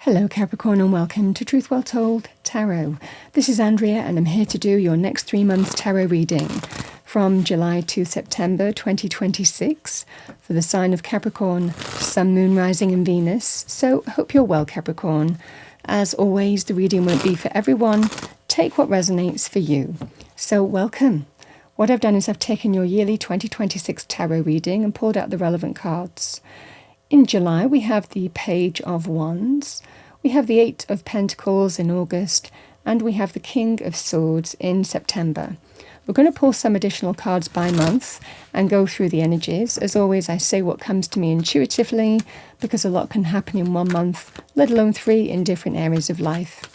Hello Capricorn and welcome to Truth Well Told Tarot. This is Andrea and I'm here to do your next 3 months tarot reading from July to September 2026 for the sign of Capricorn, Sun, Moon, Rising and Venus. So hope you're well, Capricorn. As always, the reading won't be for everyone. Take what resonates for you. So welcome. What I've done is I've taken your yearly 2026 tarot reading and pulled out the relevant cards. In July, we have the Page of Wands, we have the Eight of Pentacles in August, and we have the King of Swords in September. We're going to pull some additional cards by month and go through the energies. As always, I say what comes to me intuitively because a lot can happen in 1 month, let alone 3 in different areas of life.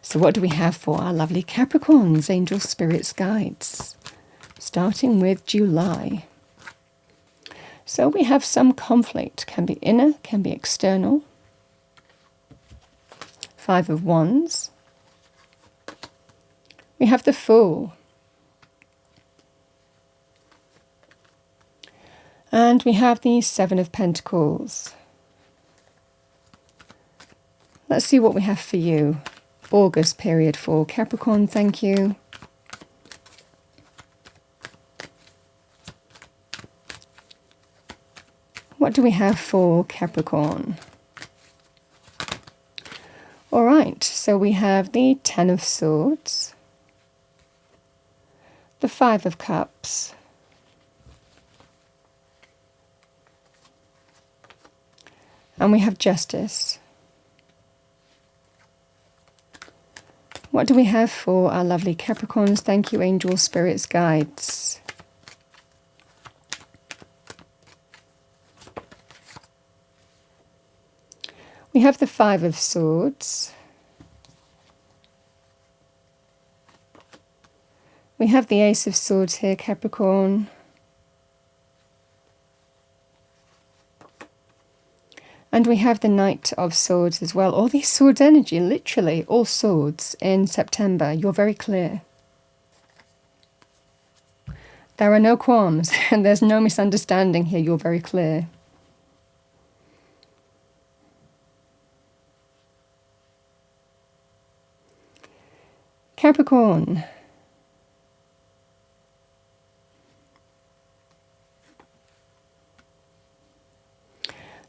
So what do we have for our lovely Capricorns, angels, spirits, guides? Starting with July. So we have some conflict, can be inner, can be external. 5 of Wands. We have the Fool. And we have the 7 of Pentacles. Let's see what we have for you. August period for Capricorn, thank you. What do we have for Capricorn? All right, so we have the 10 of Swords, the 5 of Cups, and we have Justice. What do we have for our lovely Capricorns? Thank you, angels, spirits, guides. We have the 5 of Swords. We have the Ace of Swords here, Capricorn. And we have the Knight of Swords as well. All these swords energy, literally all swords in September. You're very clear. There are no qualms and there's no misunderstanding here. You're very clear. Capricorn.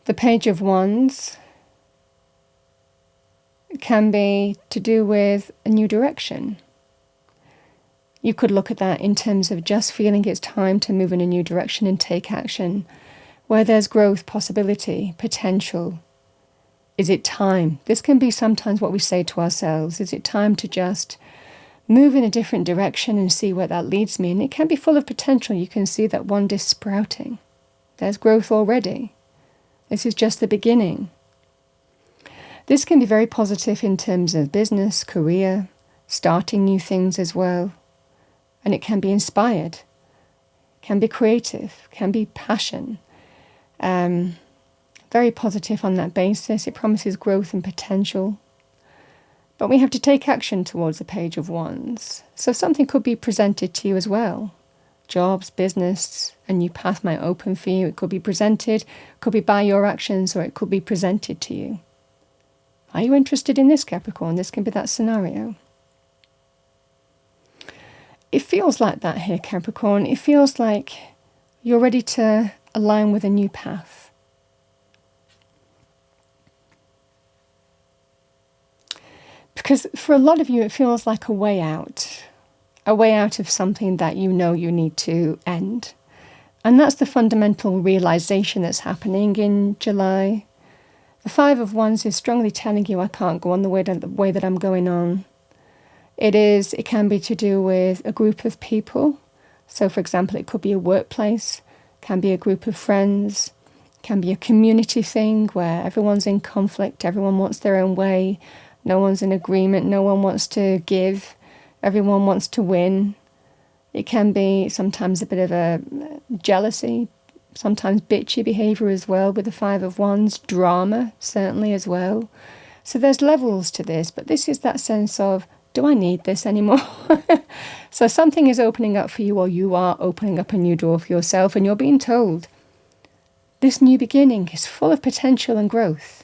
The Page of Wands can be to do with a new direction. You could look at that in terms of just feeling it's time to move in a new direction and take action, where there's growth, possibility, potential. Is it time? This can be sometimes what we say to ourselves. Is it time to just move in a different direction and see where that leads me? And it can be full of potential. You can see that wand is sprouting. There's growth already. This is just the beginning. This can be very positive in terms of business, career, starting new things as well. And it can be inspired, can be creative, can be passion. Very positive on that basis. It promises growth and potential. But we have to take action towards the Page of Wands. So something could be presented to you as well. Jobs, business, a new path might open for you. It could be presented, could be by your actions, or it could be presented to you. Are you interested in this, Capricorn? This can be that scenario. It feels like that here, Capricorn. It feels like you're ready to align with a new path. Because for a lot of you, it feels like a way out of something that you know you need to end. And that's the fundamental realization that's happening in July. The 5 of Wands is strongly telling you, I can't go on the way that I'm going on. It can be to do with a group of people. So for example, it could be a workplace, can be a group of friends, can be a community thing where everyone's in conflict, everyone wants their own way. No one's in agreement. No one wants to give. Everyone wants to win. It can be sometimes a bit of a jealousy, sometimes bitchy behavior as well with the 5 of Wands. Drama, certainly as well. So there's levels to this, but this is that sense of, do I need this anymore? So something is opening up for you, or you are opening up a new door for yourself, and you're being told, this new beginning is full of potential and growth.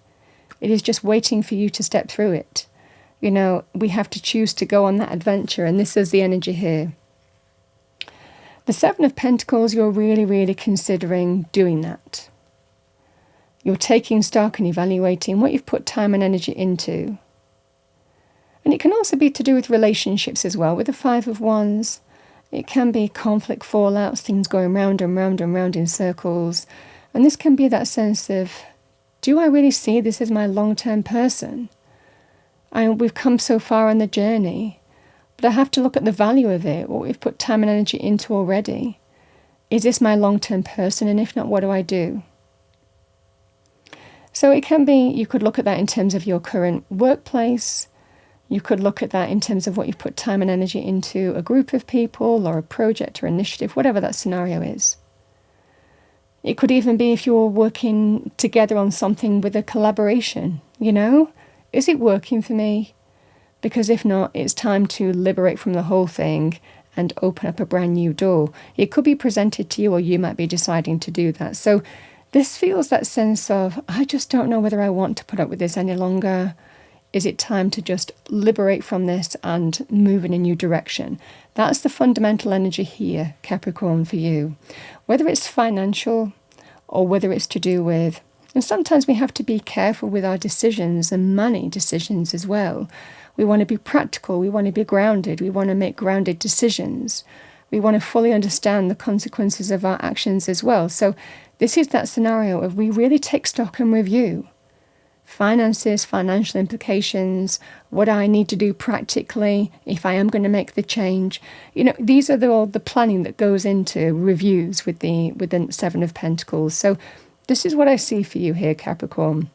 It is just waiting for you to step through it. You know, we have to choose to go on that adventure, and this is the energy here. The Seven of Pentacles, you're really, really considering doing that. You're taking stock and evaluating what you've put time and energy into. And it can also be to do with relationships as well. With the Five of Wands, it can be conflict, fallouts, things going round and round and round in circles. And this can be that sense of, do I really see this as my long-term person? We've come so far on the journey, but I have to look at the value of it, what we've put time and energy into already. Is this my long-term person? And if not, what do I do? So it can be, you could look at that in terms of your current workplace. You could look at that in terms of what you've put time and energy into a group of people or a project or initiative, whatever that scenario is. It could even be if you're working together on something with a collaboration, you know? Is it working for me? Because if not, it's time to liberate from the whole thing and open up a brand new door. It could be presented to you, or you might be deciding to do that. So this feels that sense of, I just don't know whether I want to put up with this any longer. Is it time to just liberate from this and move in a new direction? That's the fundamental energy here, Capricorn, for you. Whether it's financial or whether it's to do with, and sometimes we have to be careful with our decisions and money decisions as well. We want to be practical. We want to be grounded. We want to make grounded decisions. We want to fully understand the consequences of our actions as well. So this is that scenario of we really take stock and review. Finances, financial implications, what I need to do practically if I am going to make the change. You know, these are all the planning that goes into reviews with the Seven of Pentacles. So this is what I see for you here, Capricorn.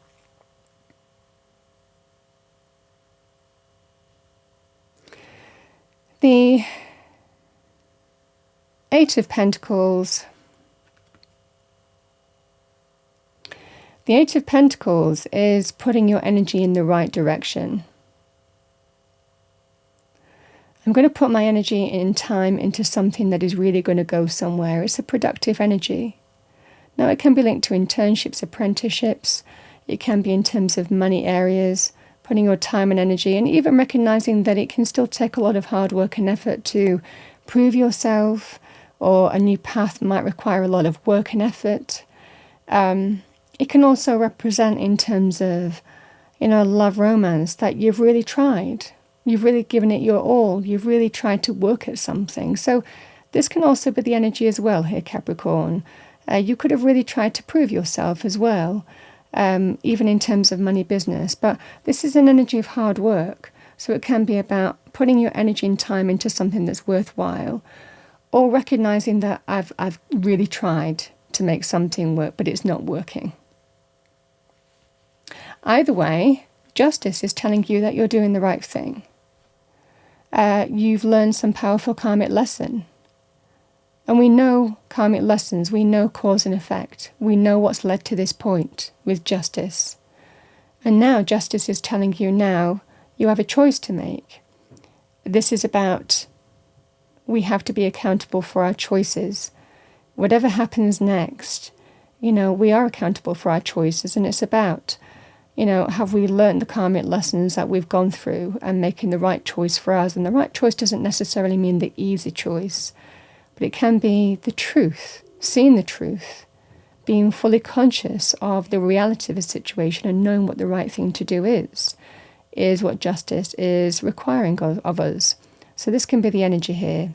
The Eight of Pentacles. The Eight of Pentacles is putting your energy in the right direction. I'm going to put my energy in time into something that is really going to go somewhere. It's a productive energy. Now, it can be linked to internships, apprenticeships. It can be in terms of money areas, putting your time and energy, and even recognizing that it can still take a lot of hard work and effort to prove yourself, or a new path might require a lot of work and effort. It can also represent in terms of, you know, love, romance, that you've really tried. You've really given it your all. You've really tried to work at something. So this can also be the energy as well here, Capricorn. You could have really tried to prove yourself as well, even in terms of money, business. But this is an energy of hard work. So it can be about putting your energy and time into something that's worthwhile, or recognizing that I've really tried to make something work, but it's not working. Either way, justice is telling you that you're doing the right thing. You've learned some powerful karmic lesson. And we know karmic lessons, we know cause and effect. We know what's led to this point with justice. And now justice is telling you now you have a choice to make. This is about, we have to be accountable for our choices. Whatever happens next, you know, we are accountable for our choices, and it's about, you know, have we learned the karmic lessons that we've gone through and making the right choice for us? And the right choice doesn't necessarily mean the easy choice, but it can be the truth, seeing the truth, being fully conscious of the reality of a situation and knowing what the right thing to do is what justice is requiring of us. So this can be the energy here.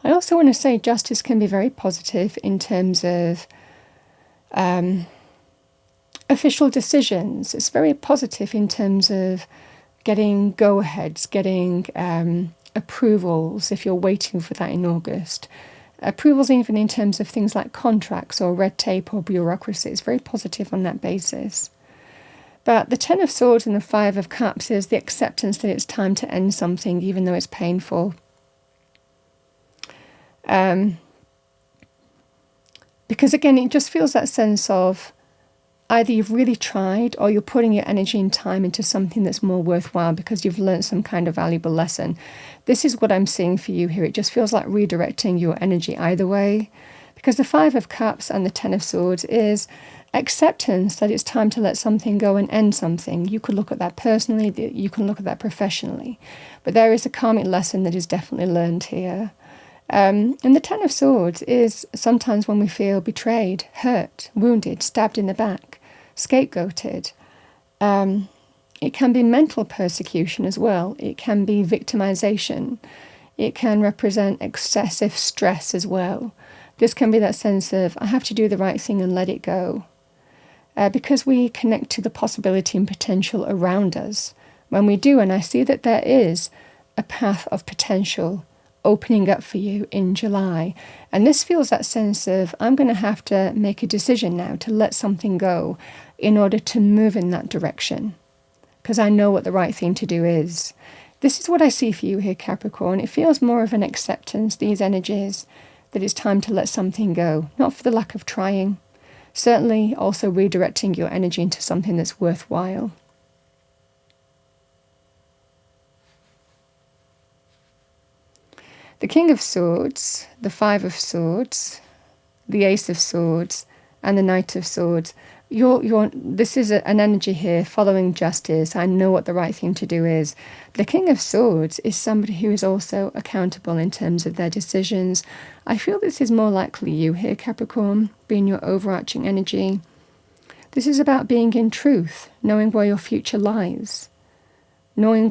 I also want to say justice can be very positive in terms of official decisions. It's very positive in terms of getting go-aheads, getting approvals if you're waiting for that in August. Approvals even in terms of things like contracts or red tape or bureaucracy. It's very positive on that basis. But the Ten of Swords and the Five of Cups is the acceptance that it's time to end something, even though it's painful. Because again, it just feels that sense of either you've really tried or you're putting your energy and time into something that's more worthwhile because you've learned some kind of valuable lesson. This is what I'm seeing for you here. It just feels like redirecting your energy either way. Because the Five of Cups and the Ten of Swords is acceptance that it's time to let something go and end something. You could look at that personally, you can look at that professionally. But there is a karmic lesson that is definitely learned here. And the Ten of Swords is sometimes when we feel betrayed, hurt, wounded, stabbed in the back, scapegoated. It can be mental persecution as well. It can be victimization. It can represent excessive stress as well. This can be that sense of, I have to do the right thing and let it go. Because we connect to the possibility and potential around us. When we do, and I see that there is a path of potential opening up for you in July. And this feels that sense of, I'm going to have to make a decision now to let something go in order to move in that direction. Because I know what the right thing to do is. This is what I see for you here, Capricorn. It feels more of an acceptance, these energies, that it's time to let something go. Not for the lack of trying. Certainly also redirecting your energy into something that's worthwhile. The King of Swords, the Five of Swords, the Ace of Swords, and the Knight of Swords. This is an energy here following justice. I know what the right thing to do is. The King of Swords is somebody who is also accountable in terms of their decisions. I feel this is more likely you here, Capricorn, being your overarching energy. This is about being in truth, knowing where your future lies, knowing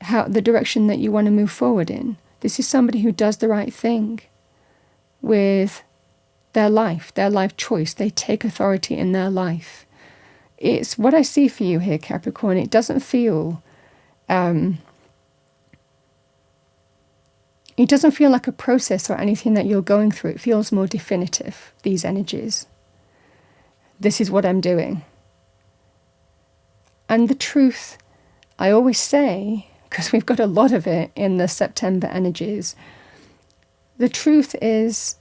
how the direction that you want to move forward in. This is somebody who does the right thing with their life choice. They take authority in their life. It's what I see for you here, Capricorn. It doesn't feel like a process or anything that you're going through. It feels more definitive, these energies. This is what I'm doing. And the truth, I always say, because we've got a lot of it in the September energies, the truth is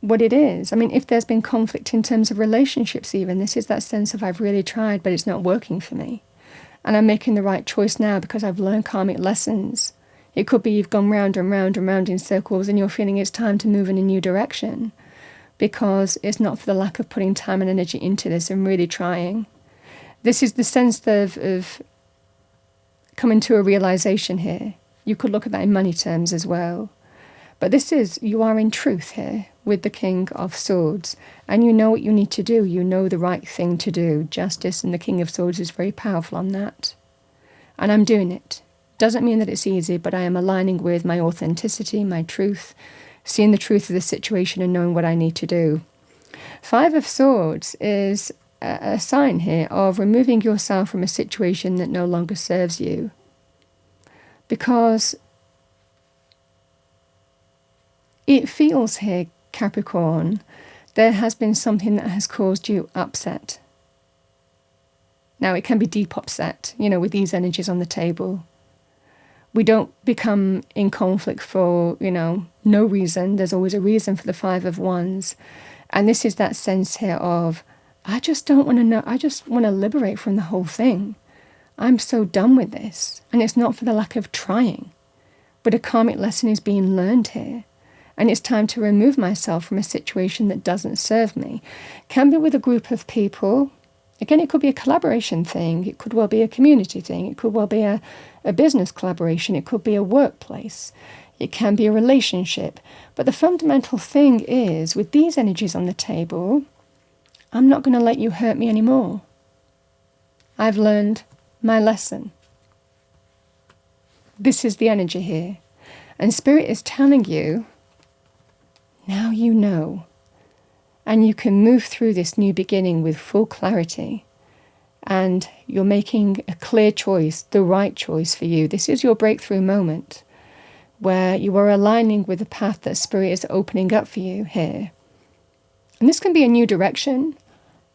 what it is. I mean, if there's been conflict in terms of relationships even, this is that sense of I've really tried, but it's not working for me. And I'm making the right choice now because I've learned karmic lessons. It could be you've gone round and round and round in circles and you're feeling it's time to move in a new direction because it's not for the lack of putting time and energy into this and really trying. This is the sense of coming to a realization here. You could look at that in money terms as well. But this is, you are in truth here with the King of Swords. And you know what you need to do. You know the right thing to do. Justice and the King of Swords is very powerful on that. And I'm doing it. Doesn't mean that it's easy, but I am aligning with my authenticity, my truth, seeing the truth of the situation and knowing what I need to do. Five of Swords is a sign here of removing yourself from a situation that no longer serves you. Because it feels here, Capricorn, there has been something that has caused you upset. Now, it can be deep upset, with these energies on the table. We don't become in conflict for, no reason. There's always a reason for the Five of Wands. And this is that sense here of, I just don't want to know. I just want to liberate from the whole thing. I'm so done with this. And it's not for the lack of trying. But a karmic lesson is being learned here. And it's time to remove myself from a situation that doesn't serve me. Can be with a group of people. Again, it could be a collaboration thing. It could well be a community thing. It could well be a business collaboration. It could be a workplace. It can be a relationship. But the fundamental thing is, with these energies on the table, I'm not going to let you hurt me anymore. I've learned my lesson. This is the energy here. And Spirit is telling you, now you know. And you can move through this new beginning with full clarity. And you're making a clear choice, the right choice for you. This is your breakthrough moment where you are aligning with the path that Spirit is opening up for you here. And this can be a new direction.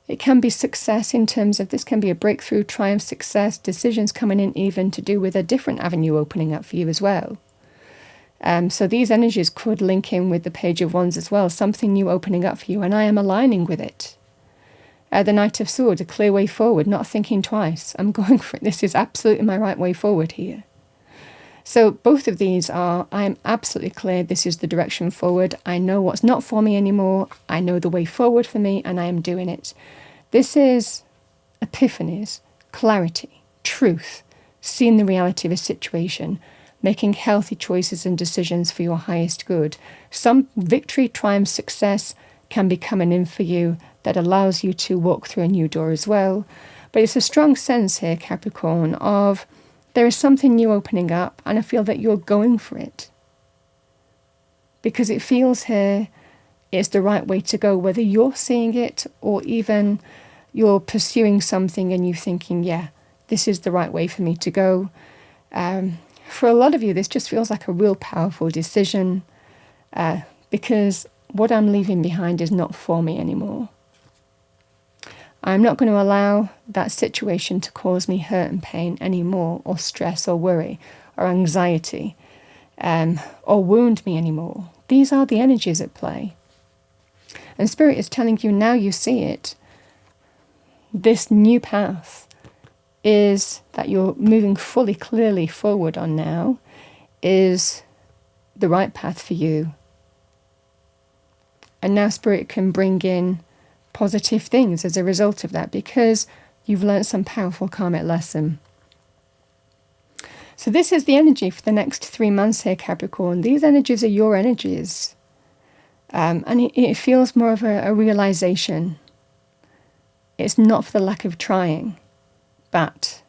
It can be success in terms of this can be a breakthrough, triumph, success, decisions coming in even to do with a different avenue opening up for you as well. So these energies could link in with the Page of Wands as well, something new opening up for you, and I am aligning with it. The Knight of Swords, a clear way forward, not thinking twice. I'm going for it. This is absolutely my right way forward here. So both of these are, I am absolutely clear this is the direction forward. I know what's not for me anymore. I know the way forward for me, and I am doing it. This is epiphanies, clarity, truth, seeing the reality of a situation, making healthy choices and decisions for your highest good. Some victory, triumph, success can be coming in for you that allows you to walk through a new door as well. But it's a strong sense here, Capricorn, of there is something new opening up, and I feel that you're going for it. Because it feels here it's the right way to go, whether you're seeing it or even you're pursuing something and you're thinking, yeah, this is the right way for me to go. For a lot of you, this just feels like a real powerful decision because what I'm leaving behind is not for me anymore. I'm not going to allow that situation to cause me hurt and pain anymore, or stress or worry or anxiety, or wound me anymore. These are the energies at play. And Spirit is telling you, now you see it, this new path is that you're moving fully clearly forward on now is the right path for you. And now Spirit can bring in positive things as a result of that, because you've learned some powerful karmic lesson. So this is the energy for the next 3 months here, Capricorn. These energies are your energies. And it feels more of a realization. It's not for the lack of trying, but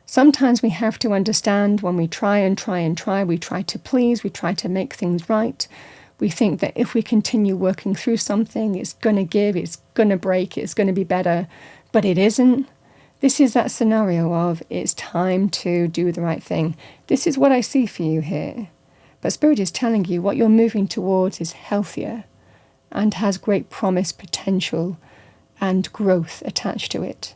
sometimes we have to understand when we try and try and try, we try to please, we try to make things right. We think that if we continue working through something, it's going to give, it's going to break, it's going to be better, but it isn't. This is that scenario of it's time to do the right thing. This is what I see for you here. But Spirit is telling you what you're moving towards is healthier and has great promise, potential, and growth attached to it.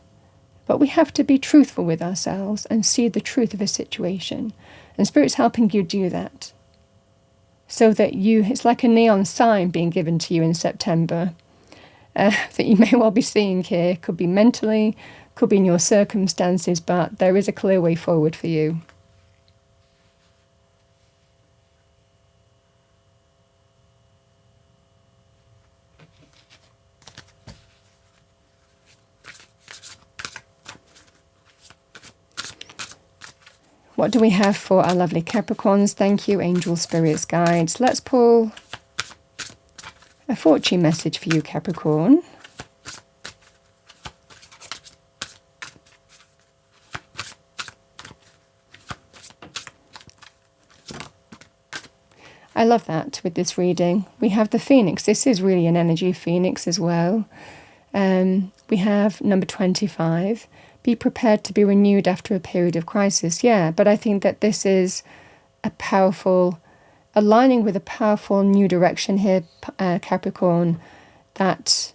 But we have to be truthful with ourselves and see the truth of a situation. And Spirit's helping you do that. So that it's like a neon sign being given to you in September that you may well be seeing here. Could be mentally, could be in your circumstances, but there is a clear way forward for you. What do we have for our lovely Capricorns? Thank you, angel, spirits, guides. Let's pull a fortune message for you, Capricorn. I love that with this reading. We have the Phoenix. This is really an energy of Phoenix as well. We have number 25. Be prepared to be renewed after a period of crisis. Yeah, but I think that this is a powerful, aligning with a powerful new direction here, Capricorn, that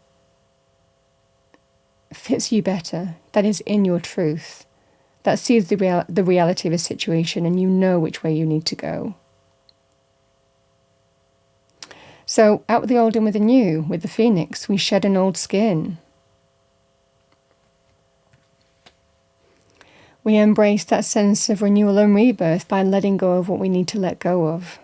fits you better, that is in your truth, that sees the reality of a situation and you know which way you need to go. So out with the old and with the new, with the Phoenix, we shed an old skin. We embrace that sense of renewal and rebirth by letting go of what we need to let go of.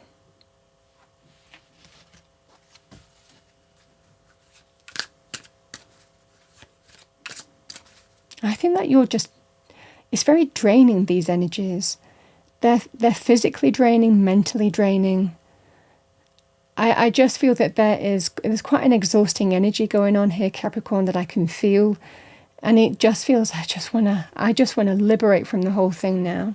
I think that it's very draining, these energies. They're physically draining, mentally draining. I just feel that there's quite an exhausting energy going on here, Capricorn, that I can feel. And it just feels I just want to liberate from the whole thing now.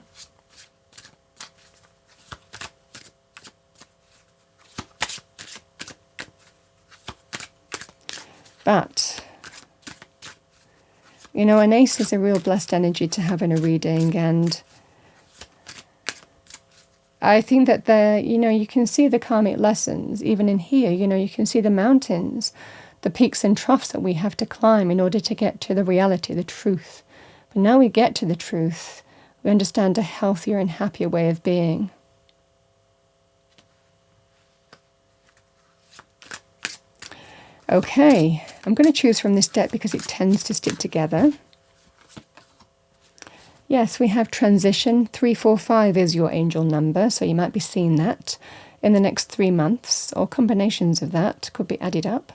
But you know, an ace is a real blessed energy to have in a reading, and I think that you can see the karmic lessons even in here. You can see the mountains, the peaks and troughs that we have to climb in order to get to the reality, the truth. But now we get to the truth, we understand a healthier and happier way of being. Okay, I'm going to choose from this deck because it tends to stick together. Yes, we have transition. 345 is your angel number, so you might be seeing that in the next 3 months, or combinations of that could be added up.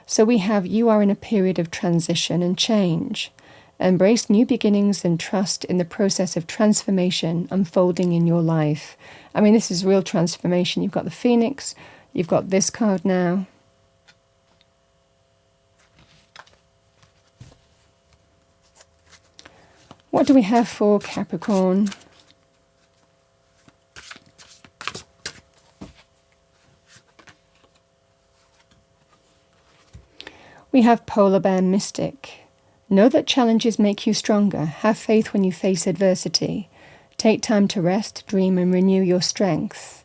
So we have you are in a period of transition and change. Embrace new beginnings and trust in the process of transformation unfolding in your life. I mean, this is real transformation. You've got the Phoenix, you've got this card now. What do we have for Capricorn? We have Polar Bear Mystic. Know that challenges make you stronger. Have faith when you face adversity. Take time to rest, dream, and renew your strength.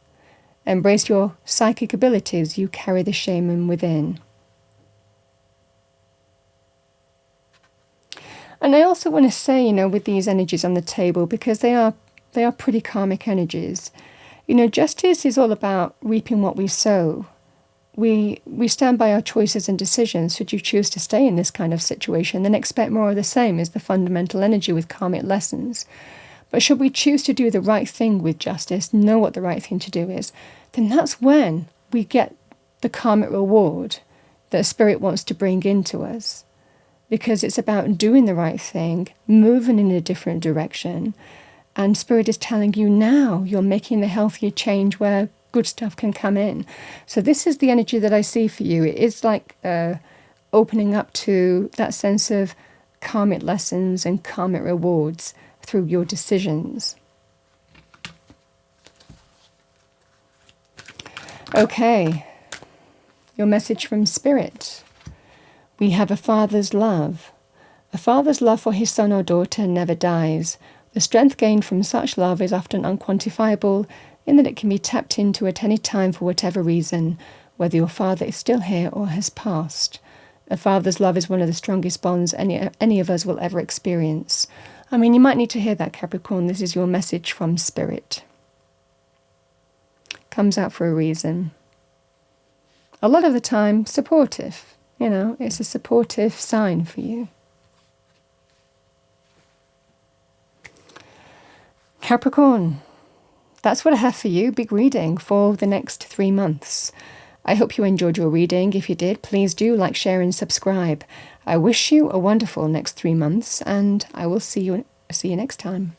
Embrace your psychic abilities. You carry the shaman within. And I also want to say, with these energies on the table, because they are pretty karmic energies, justice is all about reaping what we sow. We stand by our choices and decisions. Should you choose to stay in this kind of situation, then expect more of the same is the fundamental energy with karmic lessons. But should we choose to do the right thing with justice, know what the right thing to do is, then that's when we get the karmic reward that Spirit wants to bring into us. Because it's about doing the right thing, moving in a different direction. And Spirit is telling you now you're making the healthier change where good stuff can come in. So this is the energy that I see for you. It is like opening up to that sense of karmic lessons and karmic rewards through your decisions. Okay, your message from Spirit. We have a father's love. A father's love for his son or daughter never dies. The strength gained from such love is often unquantifiable, in that it can be tapped into at any time for whatever reason, whether your father is still here or has passed. A father's love is one of the strongest bonds any of us will ever experience. I mean, you might need to hear that, Capricorn. This is your message from Spirit. Comes out for a reason. A lot of the time, supportive. It's a supportive sign for you. Capricorn, that's what I have for you. Big reading for the next 3 months. I hope you enjoyed your reading. If you did, please do like, share, and subscribe. I wish you a wonderful next 3 months, and I will see you next time.